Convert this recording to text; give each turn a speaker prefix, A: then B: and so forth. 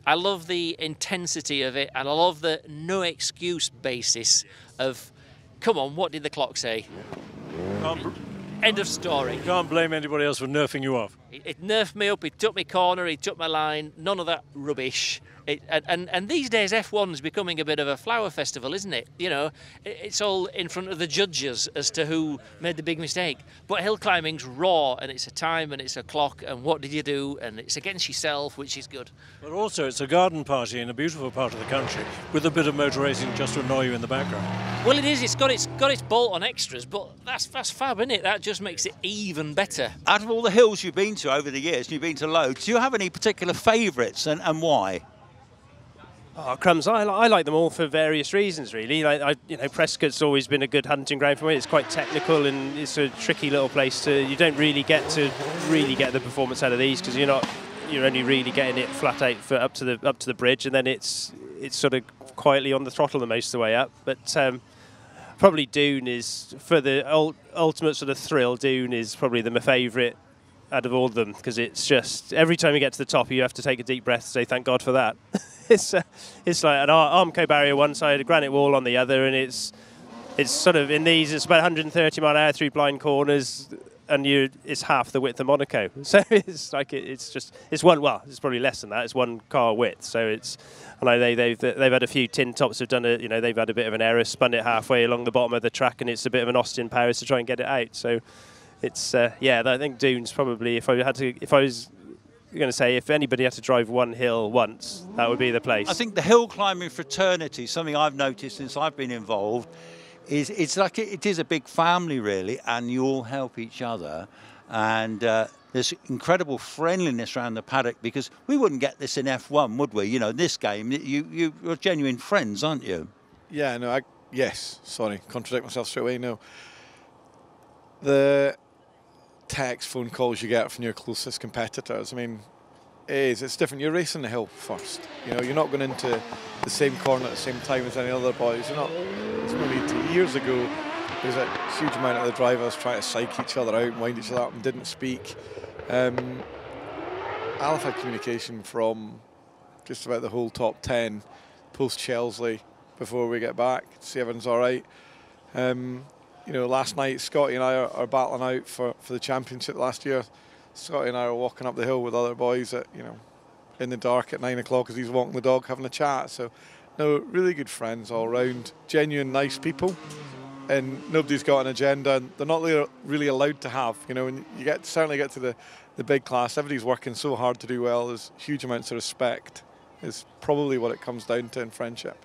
A: I love the intensity of it, and I love the no excuse basis of, come on, what did the clock say? End of story.
B: You can't blame anybody else for nerfing you off.
A: It nerfed me up, it took me corner, it took my line, none of that rubbish. And these days F1 is becoming a bit of a flower festival, isn't it? You know, it's all in front of the judges as to who made the big mistake. But hill climbing's raw, and it's a time and it's a clock, and what did you do, and it's against yourself, which is good.
B: But also it's a garden party in a beautiful part of the country with a bit of motor racing just to annoy you in the background.
A: Well, it is. It's got its bolt-on extras, but that's fab, isn't it? That just makes it even better.
C: Out of all the hills you've been to over the years, you've been to loads, do you have any particular favourites, and why?
D: Oh, crumbs! I like them all for various reasons, really. Like, you know, Prescott's always been a good hunting ground for me. It's quite technical and it's a tricky little place to. You don't really get to get the performance out of these because you're only really getting it flat out for up to the bridge, and then it's sort of quietly on the throttle the most of the way up. But probably Doon is, for the ultimate sort of thrill. Doon is probably my favourite out of all of them, because it's just every time you get to the top you have to take a deep breath and say thank God for that. It's like an Armco barrier one side, a granite wall on the other, and it's sort of in these it's about 130 mile an hour through blind corners, and it's half the width of Monaco. So it's like it's probably less than that. It's one car width. So it's, and they've had a few tin tops have done it. You know, they've had a bit of an error, spun it halfway along the bottom of the track, and it's a bit of an Austin Powers to try and get it out. So it's yeah, I think Doon's probably, if I was going to say if anybody had to drive one hill once, that would be the place.
C: I think the hill climbing fraternity, something I've noticed since I've been involved, is it's like it is a big family really, and you all help each other, and there's incredible friendliness around the paddock, because we wouldn't get this in F1, would we? You know, this game, you're genuine friends, aren't you?
E: Yeah, no, yes, sorry, contradict myself straight away, no. The text, phone calls you get from your closest competitors, I mean, it's different. You're racing the hill first. You know, you're not going into the same corner at the same time as any other boys. There's no need to. Years ago, there's a huge amount of the drivers trying to psych each other out and wind each other up and didn't speak. I'll have had communication from just about the whole top 10 post Chesley before we get back to see everyone's all right. You know, last night Scotty and I are battling out for the championship last year. Scotty and I are walking up the hill with other boys at, you know, in the dark at 9 o'clock as he's walking the dog, having a chat. So, no, really good friends all round, genuine, nice people, and nobody's got an agenda, and they're not really allowed to have. You know, when you certainly get to the big class, everybody's working so hard to do well. There's huge amounts of respect. Is probably what it comes down to in friendship.